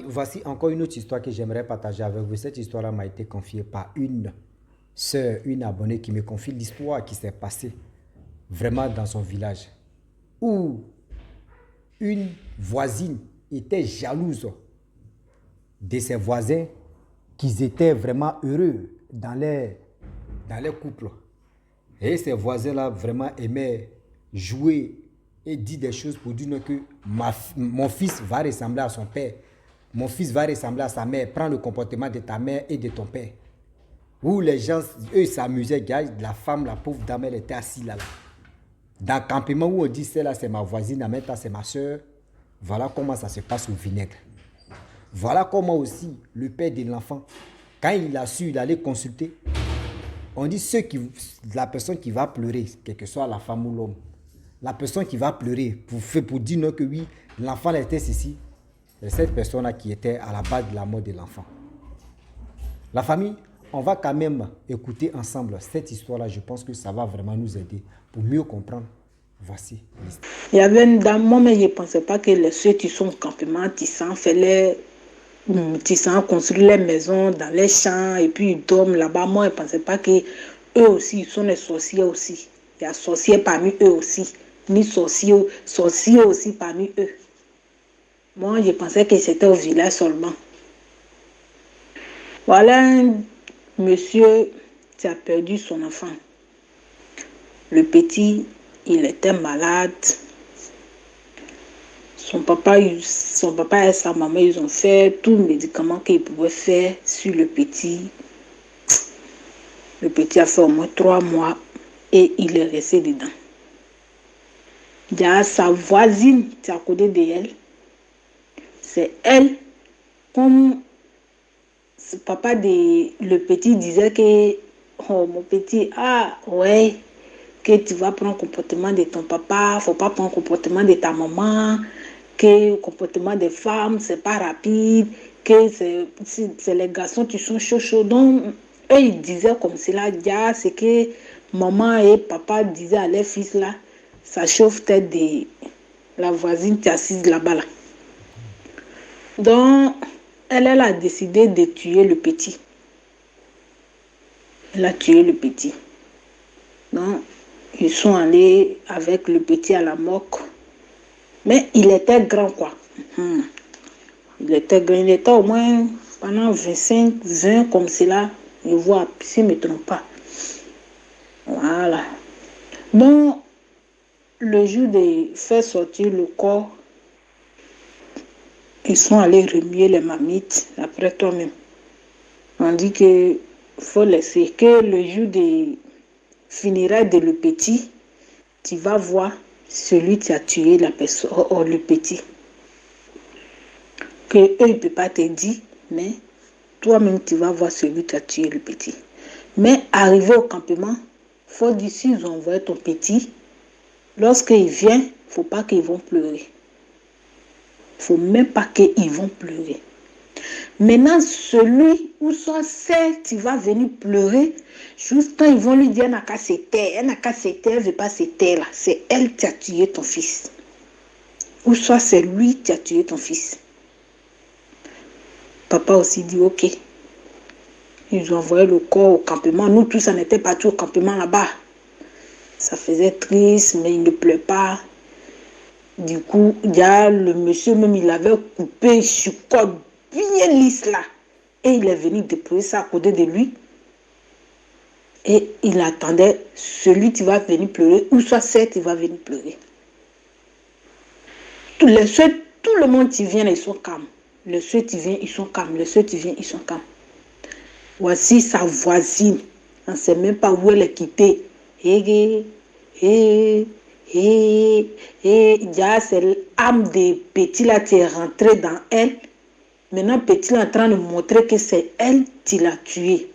famille, voici encore une autre histoire que j'aimerais partager avec vous. Cette histoire-là m'a été confiée par une sœur, une abonnée qui me confie l'histoire qui s'est passée vraiment dans son village. Où une voisine était jalouse de ses voisins qui étaient vraiment heureux dans les couples. Et ces voisins-là vraiment aimaient jouer et dire des choses pour dire que mon fils va ressembler à son père. Mon fils va ressembler à sa mère. Prends le comportement de ta mère et de ton père. Où les gens, eux, s'amusaient. La femme, la pauvre dame, elle était assise là. Dans le campement où on dit, celle-là, c'est ma voisine, maintenant, c'est ma soeur. Voilà comment ça se passe au vinaigre. Voilà comment aussi le père de l'enfant, quand il a su, il allait consulter. On dit la personne qui va pleurer, quelle que soit la femme ou l'homme, la personne qui va pleurer pour dire non que oui, l'enfant était ceci, c'est cette personne-là qui était à la base de la mort de l'enfant. La famille, on va quand même écouter ensemble cette histoire-là. Je pense que ça va vraiment nous aider pour mieux comprendre. Voici l'histoire. Il y avait une dame, moi, mais je ne pensais pas que ceux qui sont au campement, Tissan, construit les maisons dans les champs et puis ils dorment là-bas. Moi, je ne pensais pas qu'eux aussi, ils sont des sorciers aussi. Il y a sorciers parmi eux aussi. Ni sorciers aussi parmi eux. Moi, je pensais que c'était au village seulement. Voilà un monsieur qui a perdu son enfant. Le petit, il était malade. Son papa et sa maman, ils ont fait tous les médicaments qu'ils pouvaient faire sur le petit. Le petit a fait au moins 3 mois et il est resté dedans. Il y a sa voisine qui est à côté d'elle. C'est elle, comme le petit disait que, oh mon petit, ah ouais, que tu vas prendre le comportement de ton papa, il ne faut pas prendre le comportement de ta maman, que le comportement des femmes, c'est pas rapide, que c'est les garçons qui sont chauds. Donc, eux, ils disaient comme cela, c'est que maman et papa disaient à leurs fils là, ça chauffe tête de la voisine qui est assise là-bas là. Donc, elle a décidé de tuer le petit. Elle a tué le petit. Donc, ils sont allés avec le petit à la morgue. Mais il était grand, quoi. Il était grand. Il était au moins pendant 20 comme cela. Je vois, si je ne me trompe pas. Voilà. Donc, le jour de faire sortir le corps, ils sont allés remuer les marmites après toi-même. On dit que faut laisser que le jour de funérailles de le petit, tu vas voir celui qui a tué la personne, le petit. Que eux, ils ne peuvent pas te dire, mais toi-même, tu vas voir celui qui a tué le petit. Mais arrivé au campement, il faut dire, s'ils ont envoyé ton petit, lorsqu'il vient, il ne faut pas qu'ils vont pleurer. Il ne faut même pas qu'ils vont pleurer. Maintenant, celui ou soit celle qui va venir pleurer, juste quand ils vont lui dire, elle n'a qu'à se taire, elle ne veut pas se taire là. C'est elle qui a tué ton fils. Ou soit c'est lui qui a tué ton fils. Papa aussi dit, ok. Ils ont envoyé le corps au campement. Nous tous, on était partis au campement là-bas. Ça faisait triste, mais il ne pleut pas. Du coup, il y a le monsieur même, il avait coupé sur corde bien lisse là. Et il est venu déposer ça à côté de lui. Et il attendait celui qui va venir pleurer, ou soit celle qui va venir pleurer. Tout le monde qui vient, ils sont calmes. Ceux qui viennent, ils sont calmes. Ceux qui viennent, ils sont calmes. Voici sa voisine. On ne sait même pas où elle est quittée. C'est l'âme des petits là qui est rentrée dans elle. Maintenant, petit est en train de montrer que c'est elle qui l'a tué.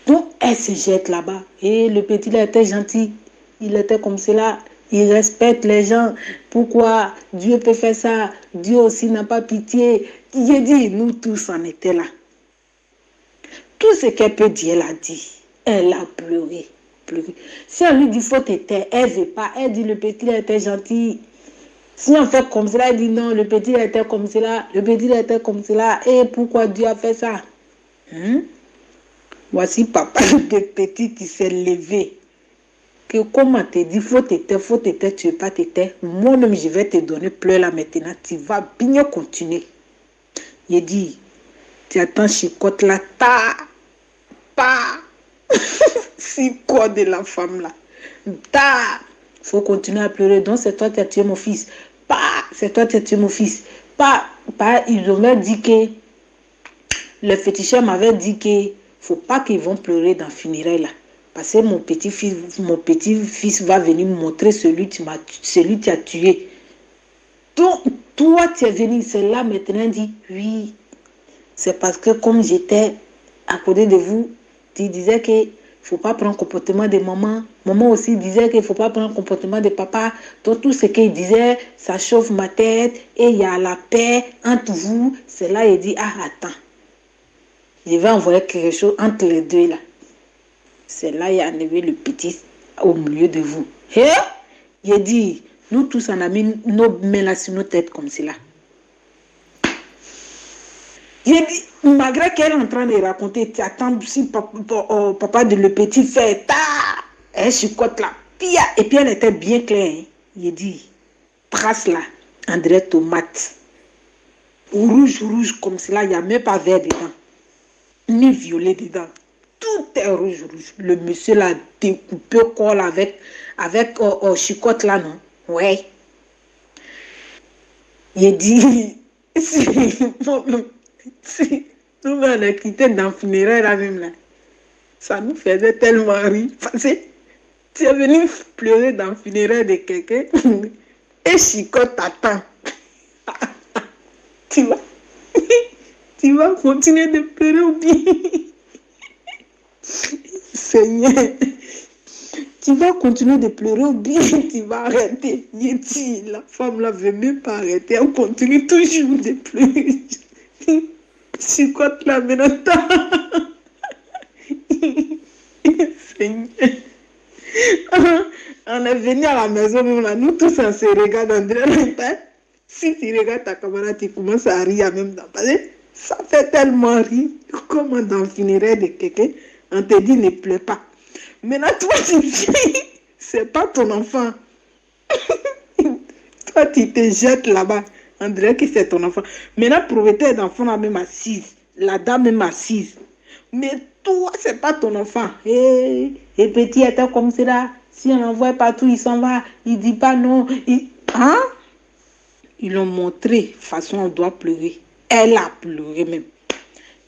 Donc, elle se jette là-bas. Et le petit là était gentil. Il était comme cela. Il respecte les gens. Pourquoi Dieu peut faire ça? Dieu aussi n'a pas pitié. J'ai dit, nous tous en étions là. Tout ce qu'elle peut dire, elle a dit. Elle a pleuré. Si on lui dit, faut te taire, elle ne veut pas. Elle dit, le petit là était gentil. Si on fait comme cela, il dit non, le petit était comme cela, le petit était comme cela. Et pourquoi Dieu a fait ça? Voici papa de petit qui s'est levé. Que comment te dit, faut t'éteindre, tu ne veux pas t'éteindre. Moi-même, je vais te donner plein là maintenant. Tu vas bien continuer. Il dit, tu attends chicotte là, pas. Si quoi de la femme là. Faut continuer à pleurer. Donc c'est toi qui as tué mon fils. Pas, c'est toi qui as tué mon fils. Pas, ils ont dit que le féticheur m'avait dit que faut pas qu'ils vont pleurer dans le funérail là. Parce que mon petit-fils va venir me montrer celui qui a tué. Donc, toi, tu es venu, c'est là maintenant, dit, oui, c'est parce que comme j'étais à côté de vous, tu disais que faut pas prendre le comportement de maman. Maman aussi disait qu'il ne faut pas prendre le comportement de papa. Donc, tout ce qu'il disait, ça chauffe ma tête et il y a la paix entre vous. C'est là, il dit, ah, attends. Je vais envoyer quelque chose entre les deux là. C'est là, il a enlevé le petit au milieu de vous. Et il dit, nous tous, on a mis nos mains là sur nos têtes comme cela. Il dit, malgré qu'elle est en train de raconter, tu attends si papa de le petit fait, elle chicote là, pia, et puis elle était bien claire. Hein. Il dit, trace là, André tomate, rouge comme cela, il n'y a même pas vert dedans, ni violet dedans. Tout est rouge. Le monsieur l'a découpé au col avec chicotte là, non? Ouais. Il dit, si nous on a quitté dans le funéraire là même là, ça nous faisait tellement rire. Parce que tu es venu pleurer dans le funéraire de quelqu'un et chicotte t'attend. tu vas continuer de pleurer ou bien? Seigneur, tu vas continuer de pleurer ou bien tu vas arrêter? La femme là ne veut même pas arrêter, elle continue toujours de pleurer. Chicotte là maintenant. Seigneur. On est venu à la maison, même là, nous tous on se regarde en direct. Si tu regardes ta camarade, tu commences à rire même dans parce que ça fait tellement rire. Comment dans le funéraire de quelqu'un, on te dit ne pleure pas. Maintenant, toi, tu dis, c'est pas ton enfant. Toi, tu te jettes là-bas. On dirait que c'est ton enfant. Maintenant, propriétaire d'enfant là même assise. La dame même assise. Mais toi, c'est pas ton enfant. Et petit était comme cela. Si on l'envoie partout, il s'en va. Il dit pas non. Hein? Ils l'ont montré. Façon, on doit pleurer. Elle a pleuré même.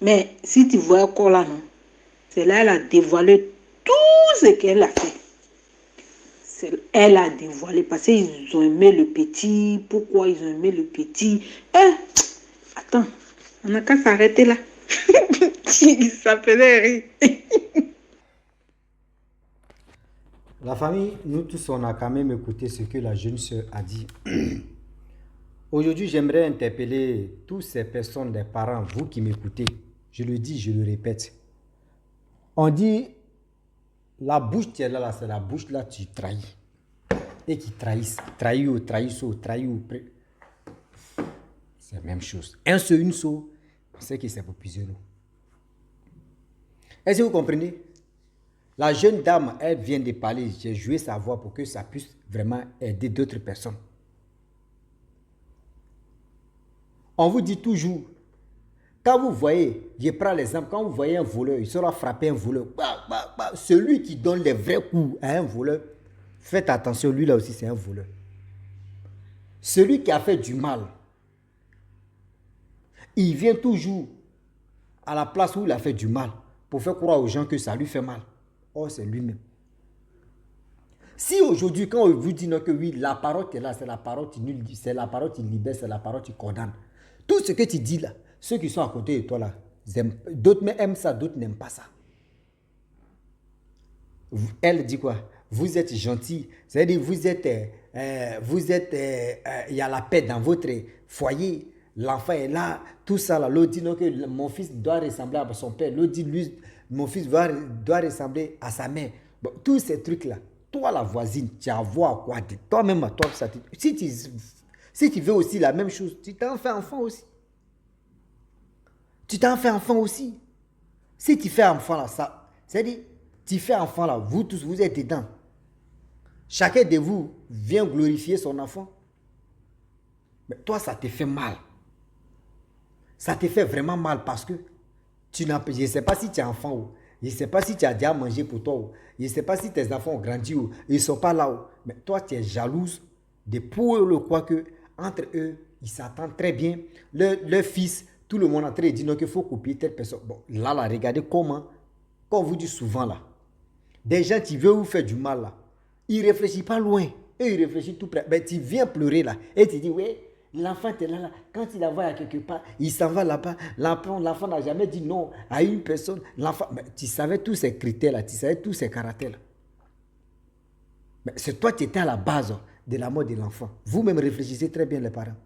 Mais si tu vois encore là, non? C'est là, elle a dévoilé tout ce qu'elle a fait. Elle a dévoilé parce qu'ils ont aimé le petit. Pourquoi ils ont aimé le petit? Attends, on n'a qu'à s'arrêter là. Ça faisait rire. La famille, nous tous, on a quand même écouté ce que la jeune sœur a dit. Aujourd'hui, j'aimerais interpeller toutes ces personnes, des parents, vous qui m'écoutez. Je le dis, je le répète. On dit, la bouche qui est là, c'est la bouche là, tu trahis. Et qui trahissent. Trahis ou c'est la même chose. Un seul, une seule, on sait que c'est pour plusieurs. Est-ce que vous comprenez? La jeune dame, elle vient de parler. J'ai joué sa voix pour que ça puisse vraiment aider d'autres personnes. On vous dit toujours, quand vous voyez, je prends l'exemple, quand vous voyez un voleur, il sera frapper un voleur. Celui qui donne les vrais coups à un voleur, faites attention, lui là aussi c'est un voleur. Celui qui a fait du mal, il vient toujours à la place où il a fait du mal pour faire croire aux gens que ça lui fait mal. Or, c'est lui-même. Si aujourd'hui, quand on vous dit non, que oui, la parole est là, c'est la parole qui nulle, c'est la parole qui libère, c'est la parole qui condamne. Tout ce que tu dis là, ceux qui sont à côté de toi là, d'autres aiment ça, d'autres n'aiment pas ça. Elle dit quoi? Vous êtes gentil, c'est-à-dire il y a la paix dans votre foyer, l'enfant est là, tout ça là. L'autre dit non, que mon fils doit ressembler à son père, l'autre dit lui, mon fils doit ressembler à sa mère. Bon, tous ces trucs là, toi la voisine, tu as à voir quoi de toi-même à toi. Si tu veux aussi la même chose, tu t'en fais enfant aussi. Tu t'en fais enfant aussi. Si tu fais enfant là, ça, c'est-à-dire, tu fais enfant là, vous tous, vous êtes dedans. Chacun de vous vient glorifier son enfant. Mais toi, ça te fait mal. Ça te fait vraiment mal parce que je ne sais pas si tu es enfant ou je ne sais pas si tu as déjà mangé pour toi ou je ne sais pas si tes enfants ont grandi ou ils ne sont pas là ou. Mais toi, tu es jalouse de pour le quoi que entre eux, ils s'attendent très bien. Leur fils, tout le monde est en train de dire qu'il faut copier telle personne. Bon, là, regardez comment, comme on vous dit souvent là, des gens qui veulent vous faire du mal là, ils ne réfléchissent pas loin. Eux, ils réfléchissent tout près. Ben, tu viens pleurer là et tu dis, oui, l'enfant est là, là. Quand il la voit à quelque part, il s'en va là-bas. L'enfant n'a jamais dit non à une personne. L'enfant, ben, tu savais tous ces critères là, tu savais tous ces caractères là. Ben, c'est toi qui étais à la base de la mort de l'enfant. Vous-même réfléchissez très bien les parents.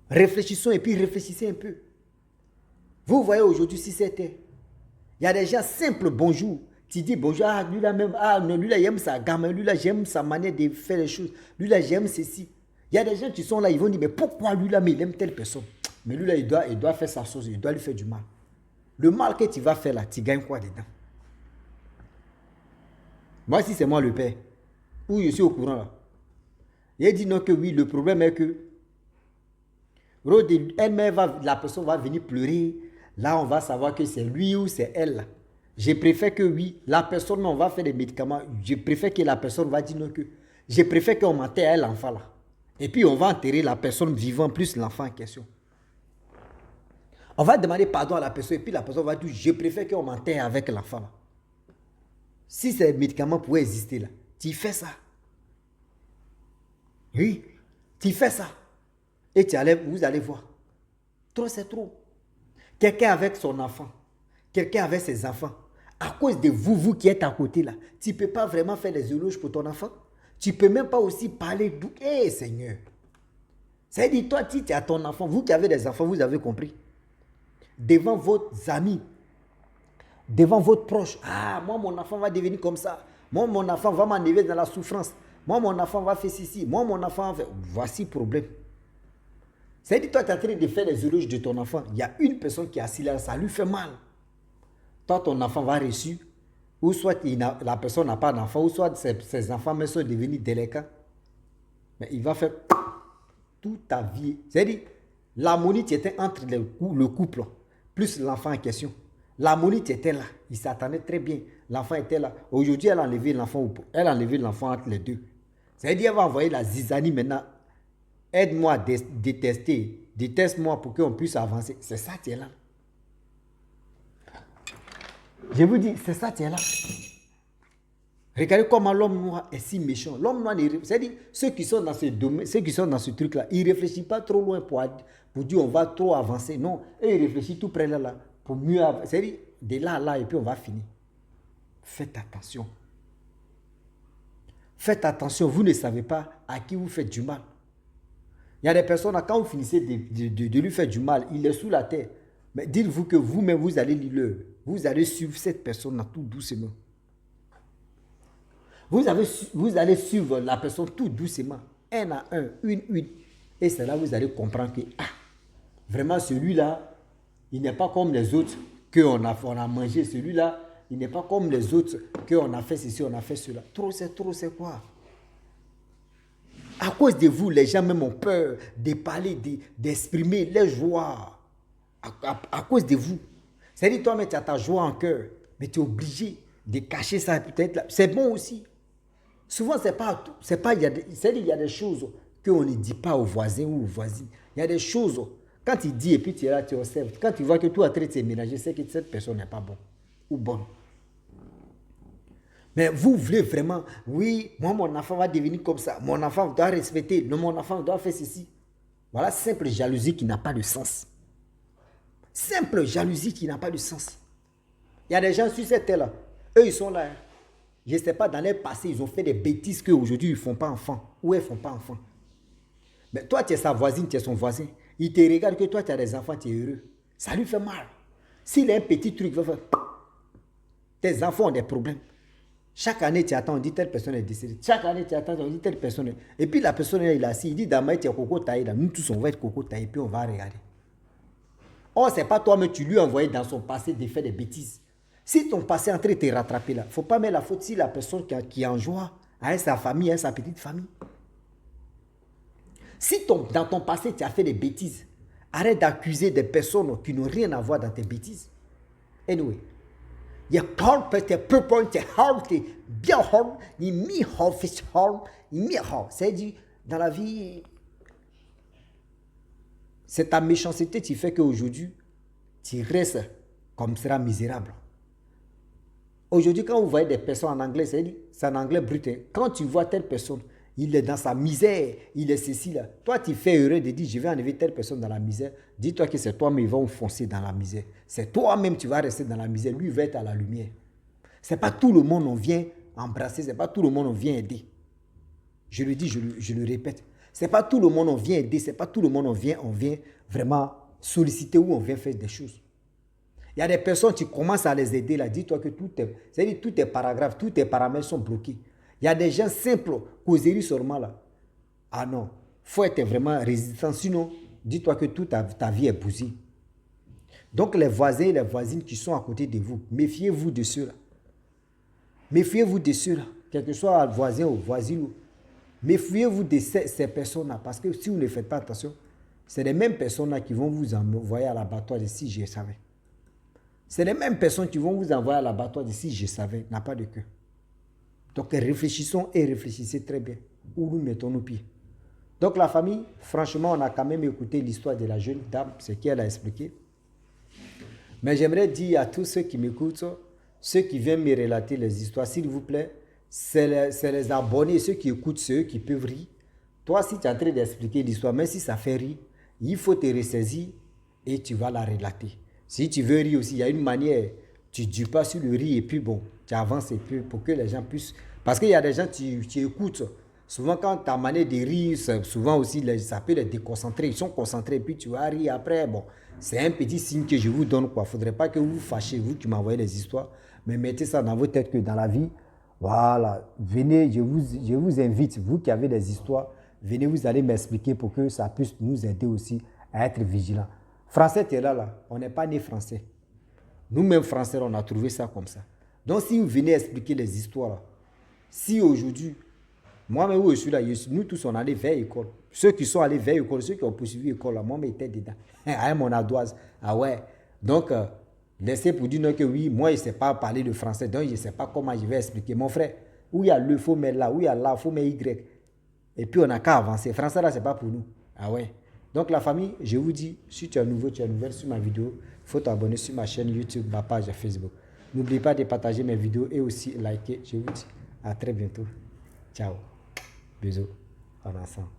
Réfléchissons et puis réfléchissez un peu. Vous voyez aujourd'hui si c'était. Il y a des gens simples, bonjour. Tu dis bonjour, ah, lui là même, ah non, lui là j'aime sa gamme, lui là j'aime sa manière de faire les choses, lui là j'aime ceci. Il y a des gens qui sont là, ils vont dire, mais pourquoi lui là, mais il aime telle personne. Mais lui là, il doit faire sa chose, il doit lui faire du mal. Le mal que tu vas faire là, tu gagnes quoi dedans? Moi, si c'est moi le père, ou je suis au courant là, il dit non que oui, le problème est que la personne va venir pleurer. Là, on va savoir que c'est lui ou c'est elle. Là. Je préfère que oui, la personne, on va faire des médicaments. Je préfère que la personne va dire non que. Je préfère qu'on m'enterre l'enfant là. Et puis, on va enterrer la personne vivant plus l'enfant en question. On va demander pardon à la personne et puis la personne va dire je préfère qu'on m'enterre avec l'enfant là. Si ces médicaments pouvaient exister là, tu fais ça. Oui, tu fais ça. Et vous allez voir. Trop, c'est trop. Quelqu'un avec son enfant, quelqu'un avec ses enfants, à cause de vous qui êtes à côté là, tu ne peux pas vraiment faire des éloges pour ton enfant. Tu ne peux même pas aussi parler d'où. Eh Seigneur. C'est-à-dire, toi, tu es à ton enfant, vous qui avez des enfants, vous avez compris. Devant vos amis, devant votre proche, ah, moi, mon enfant va devenir comme ça. Moi, mon enfant va m'enlever dans la souffrance. Moi, mon enfant va faire ceci. Moi, mon enfant va faire. Voici le problème. C'est-à-dire, toi, tu es en train de faire les éloges de ton enfant. Il y a une personne qui est assise là, ça lui fait mal. Toi, ton enfant va reçu, ou soit la personne n'a pas d'enfant, ou soit ses enfants mais sont devenus délinquants. Mais il va faire toute ta vie. C'est-à-dire, l'harmonie qui était entre le couple, plus l'enfant en question. L'harmonie qui était là. Il s'attendait très bien. L'enfant était là. Aujourd'hui, elle a enlevé l'enfant entre les deux. C'est-à-dire, elle va envoyer la zizanie maintenant. Aide-moi à détester. Déteste-moi pour qu'on puisse avancer. C'est ça qui est là. Je vous dis, c'est ça qui est là. Regardez comment l'homme noir est si méchant. L'homme noir, c'est-à-dire, ceux qui sont dans ce domaine, ceux qui sont dans ce truc-là, ils ne réfléchissent pas trop loin pour dire on va trop avancer. Non, et ils réfléchissent tout près là, pour mieux avancer. C'est-à-dire, de là à là, et puis on va finir. Faites attention. Faites attention, vous ne savez pas à qui vous faites du mal. Il y a des personnes, quand vous finissez de lui faire du mal, il est sous la terre. Mais dites-vous que vous-même, vous allez suivre cette personne-là tout doucement. Vous allez suivre la personne tout doucement, un à un, une. Et c'est là que vous allez comprendre que, vraiment celui-là, il n'est pas comme les autres qu'on a mangé. Celui-là, il n'est pas comme les autres qu'on a fait ceci, on a fait cela. Trop, c'est quoi? À cause de vous, les gens même ont peur de parler, d'exprimer leur joie. À cause de vous. C'est-à-dire, toi-même, tu as ta joie en cœur, mais tu es obligé de cacher ça peut-être là. C'est bon aussi. Souvent, il y a des choses qu'on ne dit pas aux voisins ou aux voisines. Il y a des choses, quand tu dis et puis tu es là, tu observes. Quand tu vois que tout est en train de se mélanger, c'est que cette personne n'est pas bonne ou bonne. Mais vous voulez vraiment, oui, moi, mon enfant va devenir comme ça. Mon enfant doit respecter. Mon enfant doit faire ceci. Voilà, simple jalousie qui n'a pas de sens. Simple jalousie qui n'a pas de sens. Il y a des gens sur cette terre-là. Eux, ils sont là. Je ne sais pas, dans leur passé, ils ont fait des bêtises qu'aujourd'hui, ils ne font pas enfant. Ou elles ne font pas enfant. Mais toi, tu es sa voisine, tu es son voisin. Il te regarde que toi, tu as des enfants, tu es heureux. Ça lui fait mal. S'il a un petit truc, il va faire... Tes enfants ont des problèmes. Chaque année, tu attends, on dit telle personne est décédée. Chaque année, tu attends, on dit telle personne est... Et puis la personne, il est assis, il dit, Damaï, tu es coco taillé. Nous tous, on va être coco taillé, puis on va regarder. Oh, c'est pas toi, mais tu lui as envoyé dans son passé des faits, des bêtises. Si ton passé est en train de te rattraper là, il ne faut pas mettre la faute si la personne qui est en joie a sa famille, a sa petite famille. Si dans ton passé, tu as fait des bêtises, arrête d'accuser des personnes qui n'ont rien à voir dans tes bêtises. Anyway. Je parle peut-être pour te harm, bien harm, ni mi harm, fish harm, ni mi harm. C'est-à-dire, dans la vie, c'est ta méchanceté qui fait qu'aujourd'hui, tu restes comme ça misérable. Aujourd'hui, quand vous voyez des personnes en anglais, c'est en anglais brut. Quand tu vois telle personne, il est dans sa misère, il est ceci là. Toi, tu fais heureux de dire, je vais enlever telle personne dans la misère. Dis-toi que c'est toi-même qui vas enfoncer dans la misère. C'est toi-même qui vas rester dans la misère. Lui, il va être à la lumière. Ce n'est pas tout le monde on vient embrasser, ce n'est pas tout le monde on vient aider. Je le dis, je le répète. Ce n'est pas tout le monde on vient aider, ce n'est pas tout le monde on vient vraiment solliciter ou on vient faire des choses. Il y a des personnes, tu commences à les aider là, dis-toi que tous tes paragraphes, tous tes paramètres sont bloqués. Il y a des gens simples, causerie seulement là. Ah non, il faut être vraiment résistant, sinon, dis-toi que toute ta vie est bousillée. Donc les voisins et les voisines qui sont à côté de vous, méfiez-vous de ceux-là. Méfiez-vous de ceux-là, quel que soit le voisin ou voisine. Méfiez-vous de ces personnes-là, parce que si vous ne faites pas attention, c'est les mêmes personnes-là qui vont vous envoyer à l'abattoir de si je savais. C'est les mêmes personnes qui vont vous envoyer à l'abattoir de si je savais, n'a pas de cœur. Donc réfléchissons et réfléchissez très bien. Où nous mettons nos pieds. Donc la famille, franchement, on a quand même écouté l'histoire de la jeune dame, ce qu'elle a expliqué. Mais j'aimerais dire à tous ceux qui m'écoutent, ceux qui viennent me relater les histoires, s'il vous plaît, c'est les abonnés, ceux qui écoutent, ceux qui peuvent rire. Toi, si tu es en train d'expliquer l'histoire, même si ça fait rire, il faut te ressaisir et tu vas la relater. Si tu veux rire aussi, il y a une manière, tu ne dis pas sur le rire et puis bon, tu avances et puis pour que les gens puissent... Parce qu'il y a des gens qui écoutent. Souvent, quand ta manière de rire, souvent aussi, ça peut les déconcentrer. Ils sont concentrés et puis tu vas rire après. Bon, c'est un petit signe que je vous donne. Il ne faudrait pas que vous vous fâchez, vous qui m'envoyez les histoires. Mais mettez ça dans vos têtes que dans la vie, voilà, venez, je vous invite, vous qui avez des histoires, venez, vous allez m'expliquer pour que ça puisse nous aider aussi à être vigilants. Français, tu es là. On n'est pas né français. Nous-mêmes, français, on a trouvé ça comme ça. Donc, si vous venez expliquer les histoires, là, si aujourd'hui, moi-même où je suis là, nous tous on allait vers l'école. Ceux qui sont allés vers l'école, ceux qui ont poursuivi l'école, là, moi, j'étais dedans. À mon ardoise. Ah ouais. Donc, laissez pour dire que oui, moi, je ne sais pas parler de français, donc je ne sais pas comment je vais expliquer. Mon frère, où il y a le, il faut mettre là, où il y a là, il faut mettre Y. Et puis, on n'a qu'à avancer. Français, là, ce n'est pas pour nous. Ah ouais. Donc, la famille, je vous dis, si tu es nouveau, tu es nouvelle sur ma vidéo, il faut t'abonner sur ma chaîne YouTube, ma page Facebook. N'oubliez pas de partager mes vidéos et aussi liker. Je vous dis à très bientôt. Ciao. Bisous. En ensemble.